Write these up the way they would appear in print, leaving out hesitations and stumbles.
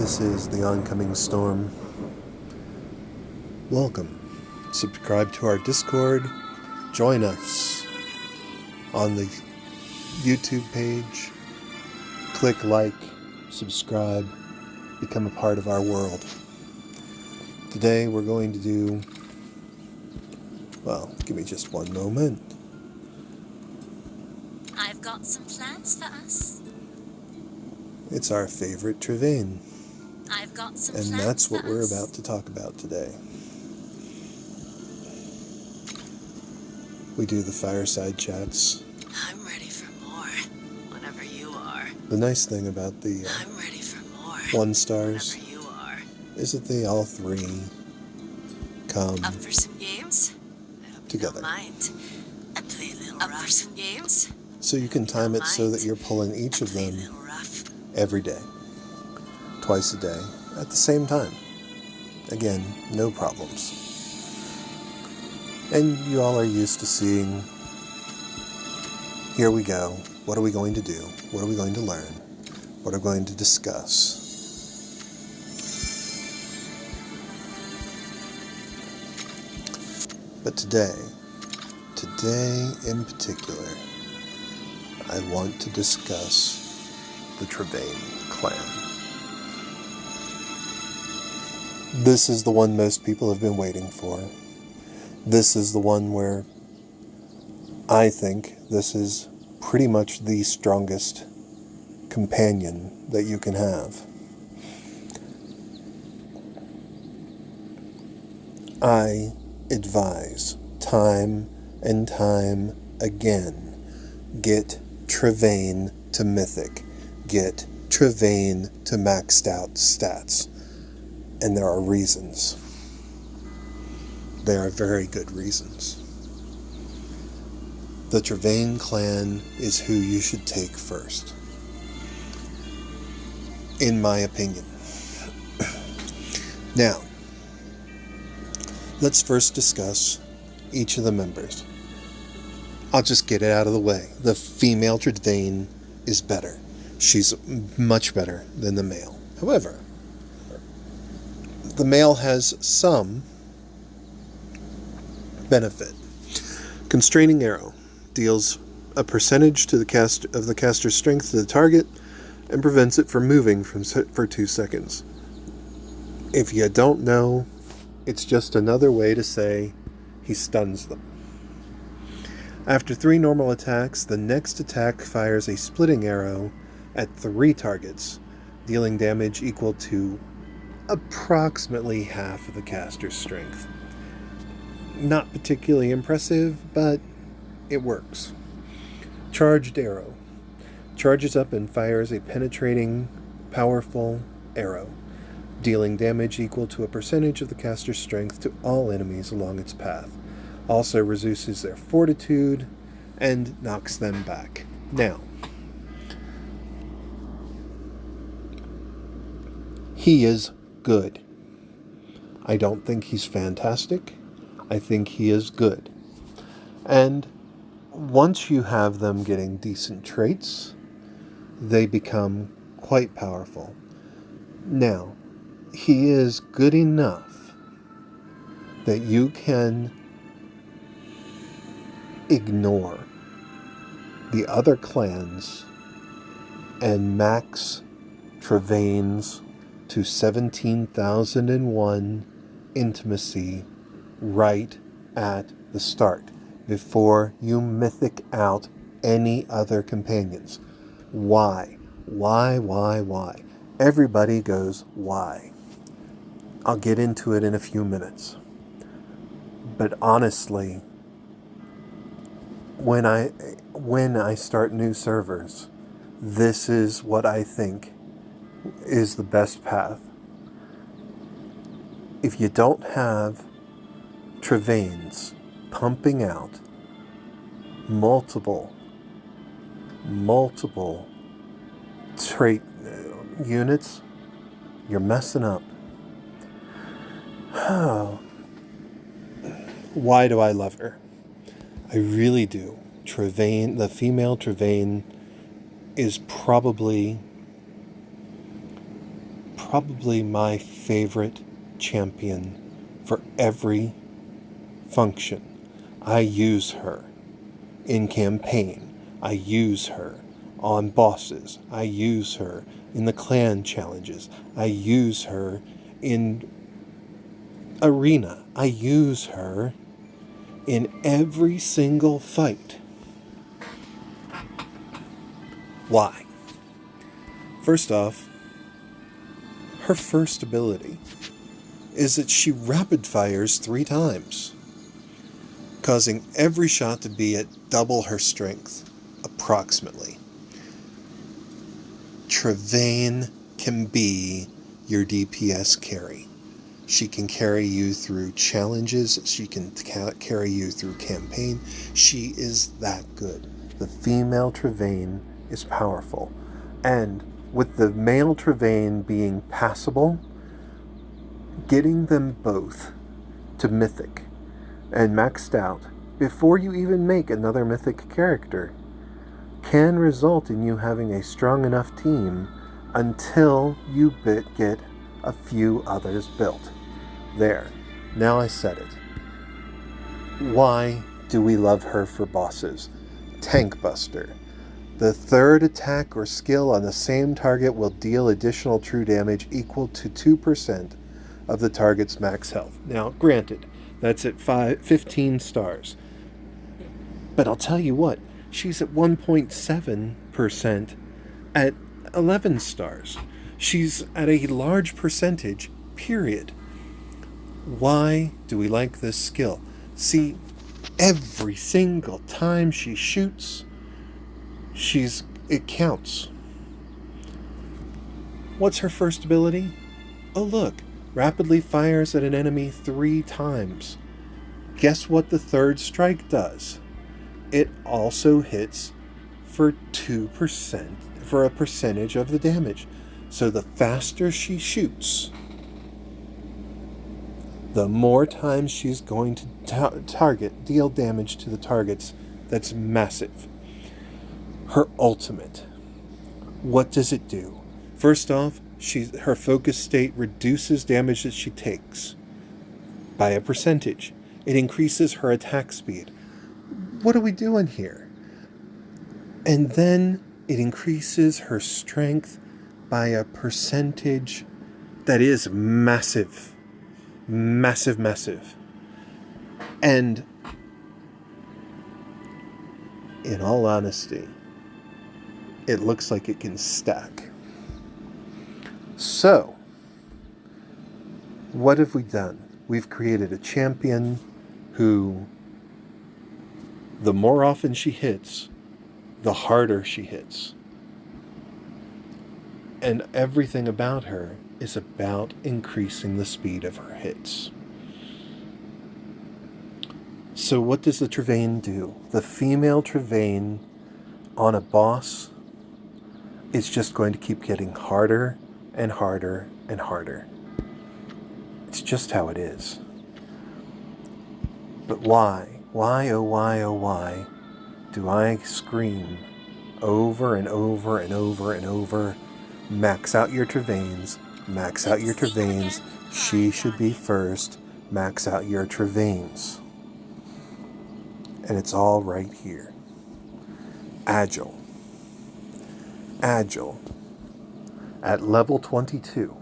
This is the oncoming storm. Welcome. Subscribe to our Discord. Join us on the YouTube page. Click like, subscribe, become a part of our world. Today we're going to do, well, give me just one moment. I've got some plans for us. It's our favorite Travaine. I've got some And plans that's what for we're us. about to talk about today. We do the fireside chats. I'm ready for more, whenever you are. The nice thing about the I'm ready for more, 1 stars whenever you are. is that they all three come Up for some games? I hope together. you don't mind. I play a little rough. Up for some games? So you can time it so that you're pulling each of them every day, twice a day, at the same time. Again, no problems. And you all are used to seeing, here we go, what are we going to do? What are we going to learn? What are we going to discuss? But today in particular, I want to discuss the Trevaine clan. This is the one most people have been waiting for. This is the one where I think this is pretty much the strongest companion that you can have. I advise time and time again, get Travaine to Mythic. Get Travaine to maxed out stats. And there are reasons. There are very good reasons. The Travaine clan is who you should take first, in my opinion. Now, let's first discuss each of the members. I'll just get it out of the way. The female Travaine is better. She's much better than the male. However, the male has some benefit. Constraining Arrow deals a percentage to the caster's strength to the target and prevents it from moving for 2 seconds. If you don't know, it's just another way to say he stuns them. After 3 normal attacks, the next attack fires a splitting arrow at 3 targets, dealing damage equal to approximately half of the caster's strength. Not particularly impressive, but it works. Charged Arrow charges up and fires a penetrating, powerful arrow, dealing damage equal to a percentage of the caster's strength to all enemies along its path. Also reduces their fortitude and knocks them back. Now, he is good. I don't think he's fantastic. I think he is good. And once you have them getting decent traits, they become quite powerful. Now, he is good enough that you can ignore the other clans and max Travaine's to 17,001 intimacy right at the start, before you mythic out any other companions. Why? Why? Everybody goes, why? I'll get into it in a few minutes. But honestly, when I start new servers, this is what I think is the best path. If you don't have Travaines pumping out multiple trait units, you're messing up. Why do I love her? I really do. Travaine, the female Travaine, is probably probably my favorite champion for every function. I use her in campaign. I use her on bosses. I use her in the clan challenges. I use her in arena. I use her in every single fight. Why? First off, her first ability is that she rapid fires 3 times, causing every shot to be at double her strength, approximately. Travaine can be your DPS carry. She can carry you through challenges. She can carry you through campaign. She is that good. The female Trevaine is powerful. And with the male Trevaine being passable, getting them both to Mythic and maxed out before you even make another Mythic character can result in you having a strong enough team until you get a few others built. There. Now I said it. Why do we love her for bosses? Tank Buster. The third attack or skill on the same target will deal additional true damage equal to 2% of the target's max health. Now, granted, that's at 15 stars. But I'll tell you what, she's at 1.7% at 11 stars. She's at a large percentage, period. Why do we like this skill? See, every single time she shoots, it counts. What's her first ability? Oh look, rapidly fires at an enemy 3 times. Guess what the third strike does? It also hits for 2%, for a percentage of the damage. So the faster she shoots, the more times she's going to deal damage to the targets. That's massive. Her ultimate. What does it do? First off, her focus state reduces damage that she takes by a percentage. It increases her attack speed. What are we doing here? And then it increases her strength by a percentage that is massive. Massive, massive. And in all honesty, it looks like it can stack. So, what have we done? We've created a champion who, the more often she hits, the harder she hits. And everything about her is about increasing the speed of her hits. So what does the Travaine do? The female Travaine on a boss is just going to keep getting harder and harder and harder. It's just how it is. But why? Why, oh why, oh why, do I scream over and over and over and over, max out your Travaines, max out your Travaines, she should be first, max out your Travaines. And it's all right here. Agile. Agile, at level 22,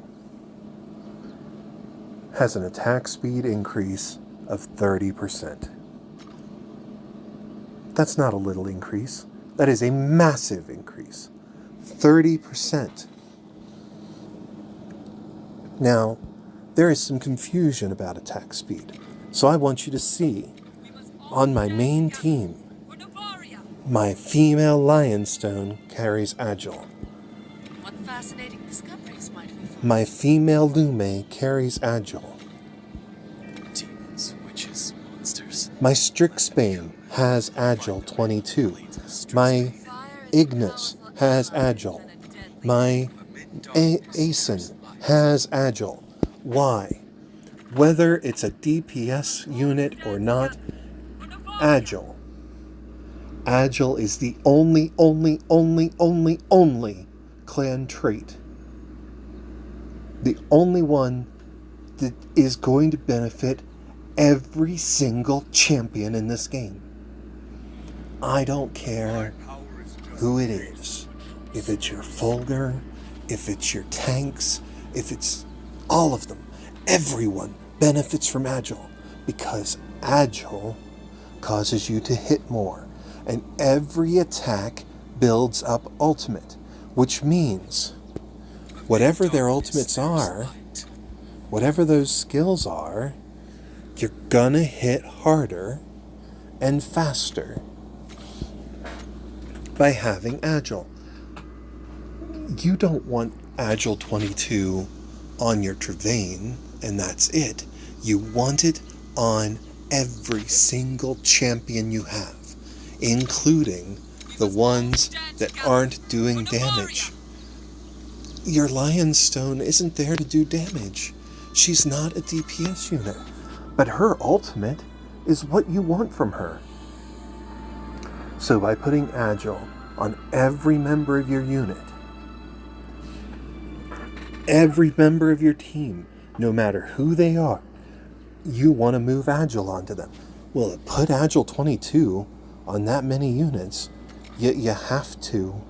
has an attack speed increase of 30%. That's not a little increase. That is a massive increase. 30%. Now, there is some confusion about attack speed. So I want you to see, on my main team, my female Lionstone carries Agile. What fascinating discoveries might we find? My female Lume carries Agile. Demons, witches, monsters. My Strixbane has Agile 22. My Ignis has Agile. My Aeson has Agile. Why? Whether it's a DPS unit or not, Agile. Agile is the only clan trait The only one that is going to benefit every single champion in this game. I don't care who it is. If it's your Fulgur, if it's your tanks, if it's all of them. Everyone benefits from Agile because Agile causes you to hit more. And every attack builds up ultimate, which means whatever their ultimates are, whatever those skills are, you're gonna hit harder and faster by having Agile. You don't want Agile 22 on your Travaine and that's it. You want it on every single champion you have, including the ones that aren't doing damage. Your Lion's Stone isn't there to do damage. She's not a DPS unit. But her ultimate is what you want from her. So by putting Agile on every member of your unit, every member of your team, no matter who they are, you want to move Agile onto them. Well, to put Agile 22 on that many units, you have to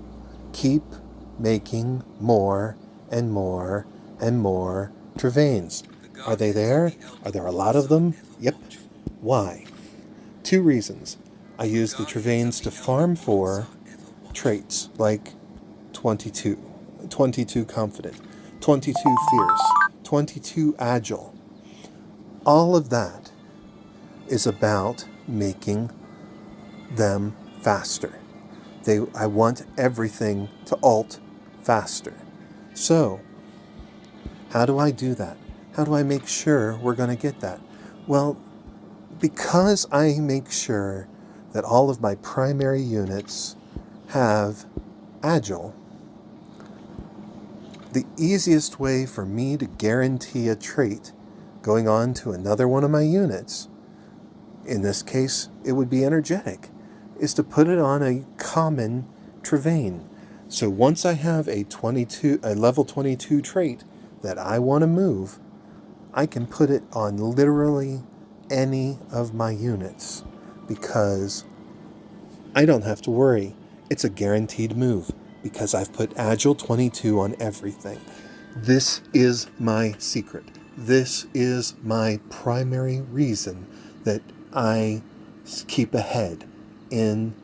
keep making more and more and more Trevaines. Are they there? Are there a lot of them? Yep. Why? 2 reasons. I use the Trevaines to farm for traits like 22 confident, 22 fierce, 22 agile. All of that is about making them faster. I want everything to ult faster. So, how do I do that? How do I make sure we're going to get that? Well, because I make sure that all of my primary units have Agile, the easiest way for me to guarantee a trait going on to another one of my units, in this case it would be energetic, is to put it on a common Travaine. So once I have a level 22 trait that I want to move, I can put it on literally any of my units because I don't have to worry. It's a guaranteed move because I've put Agile 22 on everything. This is my secret. This is my primary reason that I keep ahead in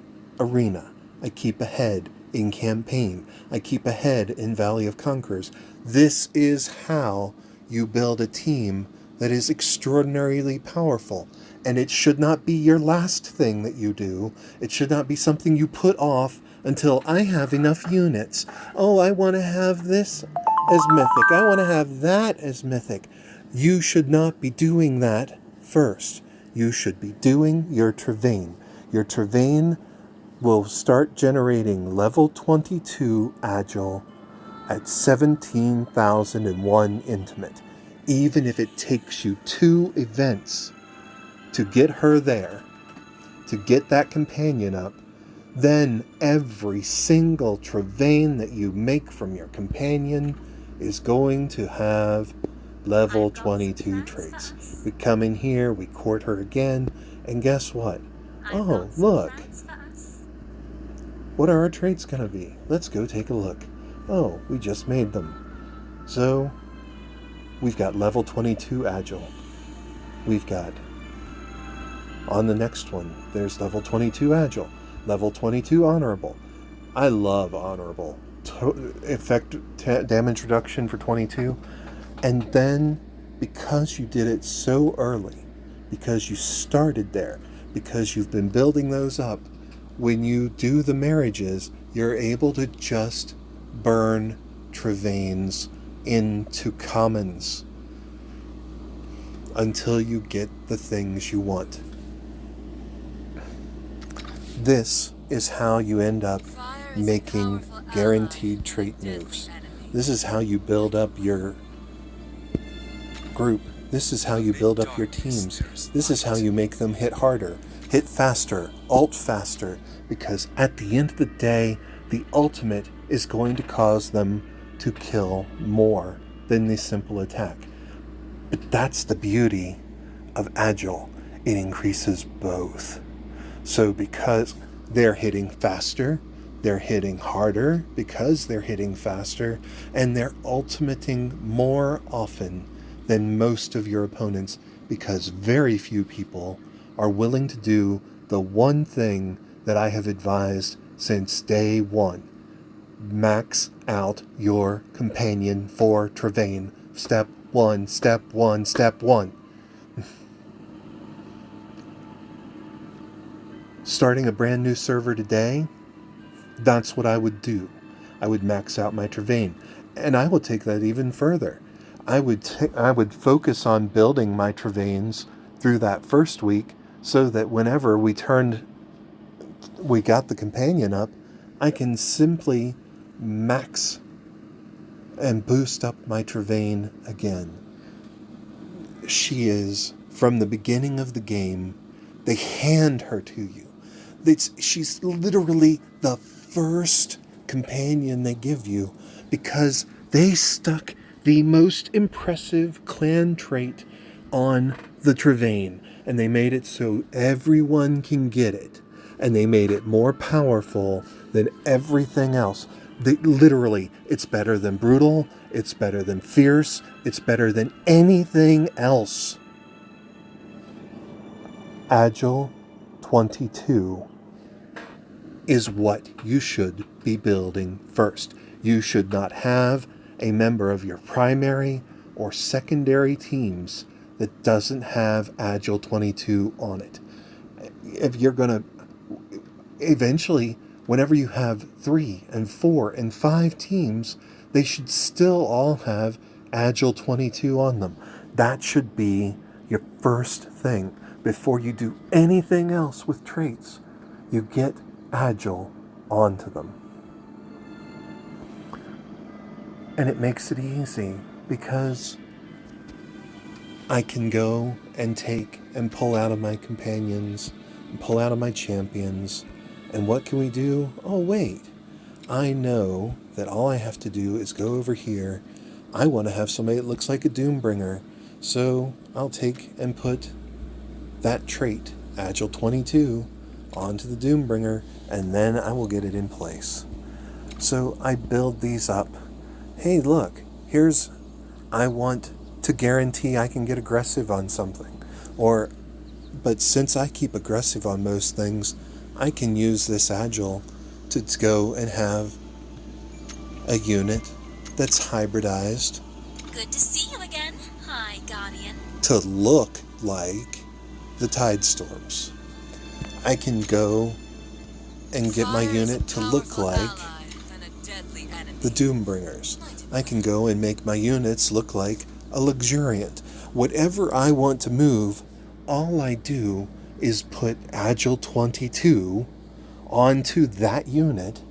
Arena. I keep ahead in Campaign. I keep ahead in Valley of Conquerors. This is how you build a team that is extraordinarily powerful. And it should not be your last thing that you do. It should not be something you put off until I have enough units. Oh, I want to have this as mythic. I want to have that as mythic. You should not be doing that first. You should be doing your Travaine. Your Travaine will start generating level 22 Agile at 17,001 Intimate. Even if it takes you 2 events to get her there, to get that companion up, then every single Travaine that you make from your companion is going to have level 22 traits. We come in here, we court her again, and guess what? Oh, look. What are our traits going to be? Let's go take a look. Oh, we just made them. So, we've got level 22 Agile. We've got, on the next one, there's level 22 Agile. Level 22 Honorable. I love Honorable. Damage reduction for 22. And then, because you did it so early, because you started there, because you've been building those up, when you do the marriages, you're able to just burn Travaines into commons until you get the things you want. This is how you end up making guaranteed trait moves. This is how you build up your group. This is how you build up your teams. This is how you make them hit harder, hit faster, ult faster, because at the end of the day, the ultimate is going to cause them to kill more than the simple attack. But that's the beauty of Agile. It increases both. So because they're hitting faster, they're hitting harder because they're hitting faster, and they're ultimating more often than most of your opponents, because very few people are willing to do the one thing that I have advised since day one. Max out your companion for Travaine. Step one, step one, step one. Starting a brand new server today, that's what I would do. I would max out my Travaine. And I will take that even further. I would focus on building my Travaines through that first week, so that whenever we got the companion up, I can simply max and boost up my Travaine again. She is, from the beginning of the game, they hand her to you. She's literally the first companion they give you, because they stuck the most impressive clan trait on the Travaine, and they made it so everyone can get it, and they made it more powerful than everything else. Literally, it's better than brutal, it's better than fierce, it's better than anything else. Agile 22 is what you should be building first. You should not have a member of your primary or secondary teams that doesn't have Agile 22 on it. If you're going to, eventually, whenever you have 3 and 4 and 5 teams, they should still all have Agile 22 on them. That should be your first thing. Before you do anything else with traits, you get Agile onto them. And it makes it easy, because I can go and take and pull out of my companions, and pull out of my champions, and what can we do? Oh wait, I know that all I have to do is go over here. I want to have somebody that looks like a Doombringer, so I'll take and put that trait, Agile 22, onto the Doombringer, and then I will get it in place. So I build these up. Hey, look, I want to guarantee I can get aggressive on something. But since I keep aggressive on most things, I can use this Agile to go and have a unit that's hybridized. Good to see you again. Hi, Guardian. To look like the Tide Storms. I can go and get my unit to look like the Doombringers. I can go and make my units look like a Luxuriant. Whatever I want to move, all I do is put Agile 22 onto that unit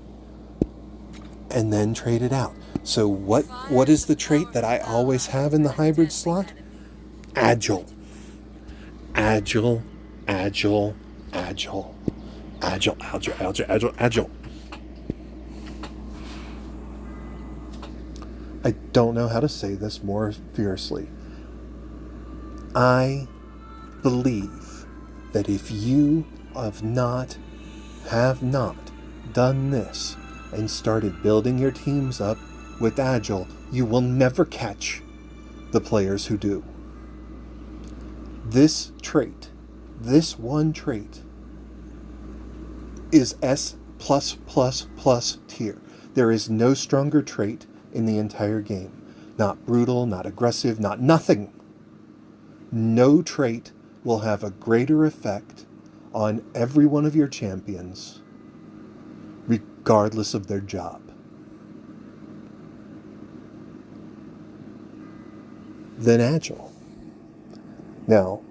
and then trade it out. So what is the trait that I always have in the hybrid slot? Agile. Agile, Agile, Agile. Agile, Agile, Agile, Agile, Agile. I don't know how to say this more fiercely. I believe that if you have not done this and started building your teams up with Agile, you will never catch the players who do. This trait, this one trait, is S+++ tier. There is no stronger trait in the entire game. Not brutal, not aggressive, not nothing. No trait will have a greater effect on every one of your champions, regardless of their job. Than Agile. Now,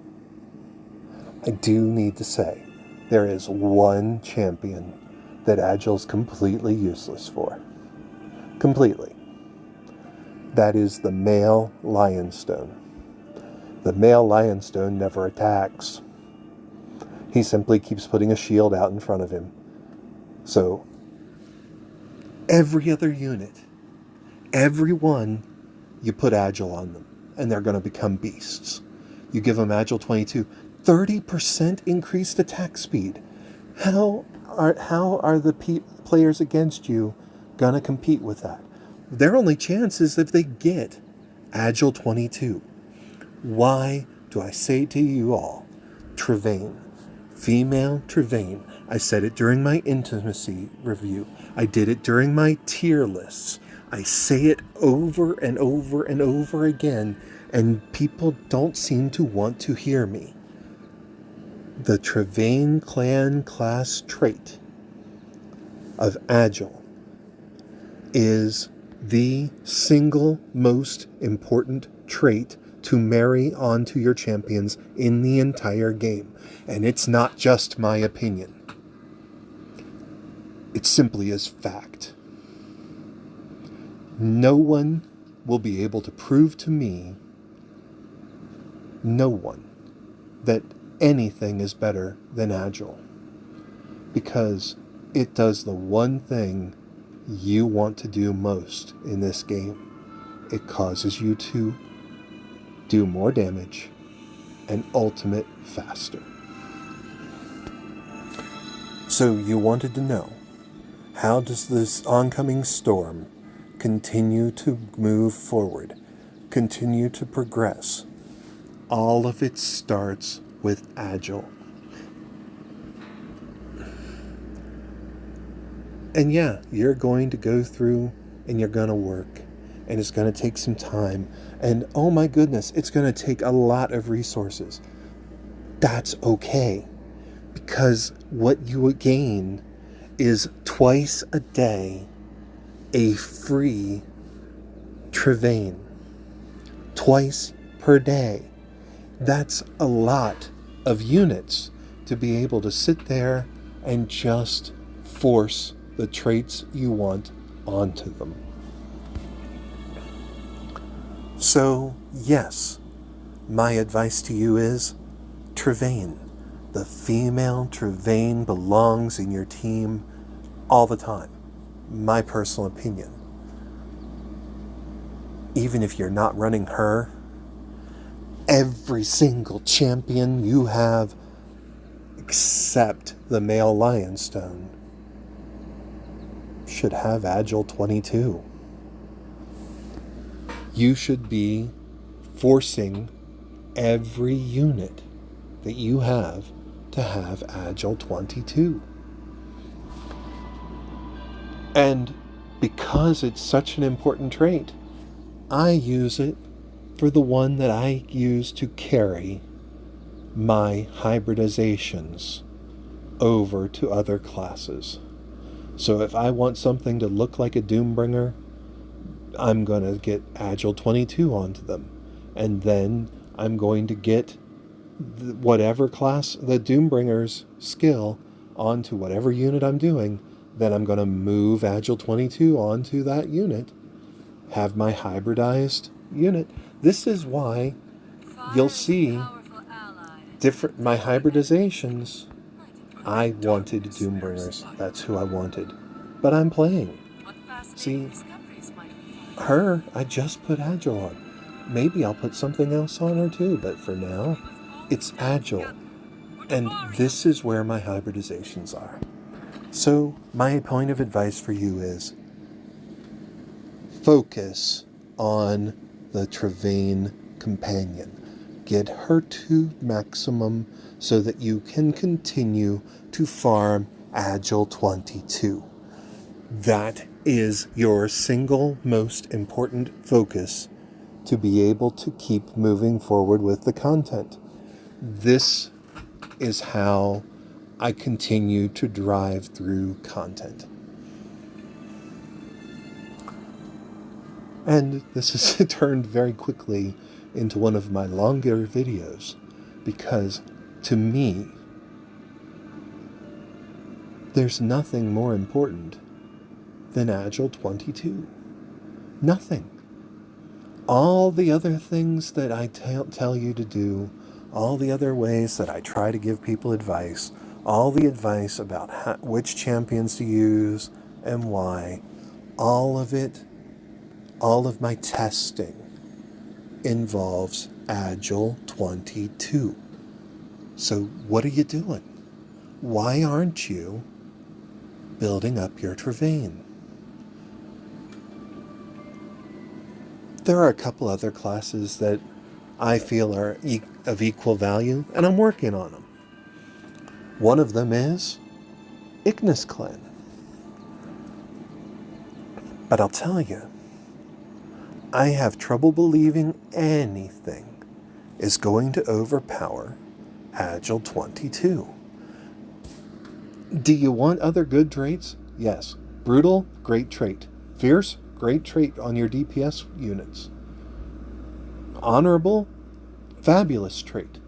I do need to say, there is one champion that Agile's completely useless for. Completely. That is the male Lionstone. The male Lionstone never attacks. He simply keeps putting a shield out in front of him. So, every other unit, everyone you put Agile on them, and they're going to become beasts. You give them Agile 22, 30% increased attack speed. How are the players against you going to compete with that? Their only chance is if they get Agile 22. Why do I say to you all, Travaine, female Trevaine? I said it during my intimacy review. I did it during my tier lists. I say it over and over and over again, and people don't seem to want to hear me. The Trevaine clan class trait of Agile is the single most important trait to marry onto your champions in the entire game. And it's not just my opinion. It simply is fact. No one will be able to prove to me, no one, that anything is better than Agile. Because it does the one thing you want to do most in this game. It causes you to do more damage and ultimate faster. So you wanted to know, how does this oncoming storm continue to move forward, continue to progress? All of it starts with Agile. And yeah, you're going to go through and you're going to work, and it's going to take some time, and oh my goodness, it's going to take a lot of resources. That's okay, because what you gain is twice a day a free Trevaine. Twice per day. That's a lot of units to be able to sit there and just force the traits you want onto them. So, yes, my advice to you is Travaine. The female Travaine belongs in your team all the time. My personal opinion. Even if you're not running her, every single champion you have, except the male Lionstone, should have Agile 22. You should be forcing every unit that you have to have Agile 22. And because it's such an important trait, I use it for the one that I use to carry my hybridizations over to other classes. So if I want something to look like a Doombringer, I'm going to get Agile 22 onto them. And then I'm going to get whatever class, the Doombringer's skill, onto whatever unit I'm doing. Then I'm going to move Agile 22 onto that unit, have my hybridized unit. This is why you'll see different my hybridizations. I wanted Doombringers. That's who I wanted. But I'm playing. See, her, I just put Agile on. Maybe I'll put something else on her too, but for now, it's Agile. And this is where my hybridizations are. So, my point of advice for you is focus on the Travaine companion. Get her to maximum so that you can continue to farm Agile 22. That is your single most important focus to be able to keep moving forward with the content. This is how I continue to drive through content. And this has turned very quickly into one of my longer videos because, to me, there's nothing more important than Agile 22. Nothing. All the other things that I tell you to do, all the other ways that I try to give people advice, all the advice about which champions to use and why, all of it, all of my testing, involves Agile 22. So what are you doing? Why aren't you building up your Travaine? There are a couple other classes that I feel are of equal value, and I'm working on them. One of them is Ignis Clan. But I'll tell you, I have trouble believing anything is going to overpower Agile 22. Do you want other good traits? Yes. Brutal, great trait. Fierce, great trait on your DPS units. Honorable, fabulous trait.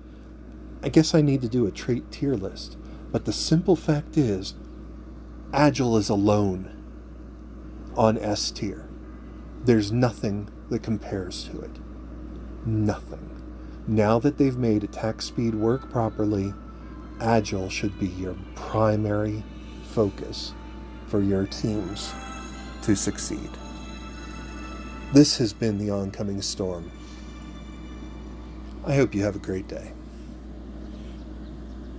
I guess I need to do a trait tier list. But the simple fact is, Agile is alone on S tier. There's nothing that compares to it. Nothing. Now that they've made attack speed work properly, Agile should be your primary focus for your teams to succeed. This has been the Oncoming Storm. I hope you have a great day.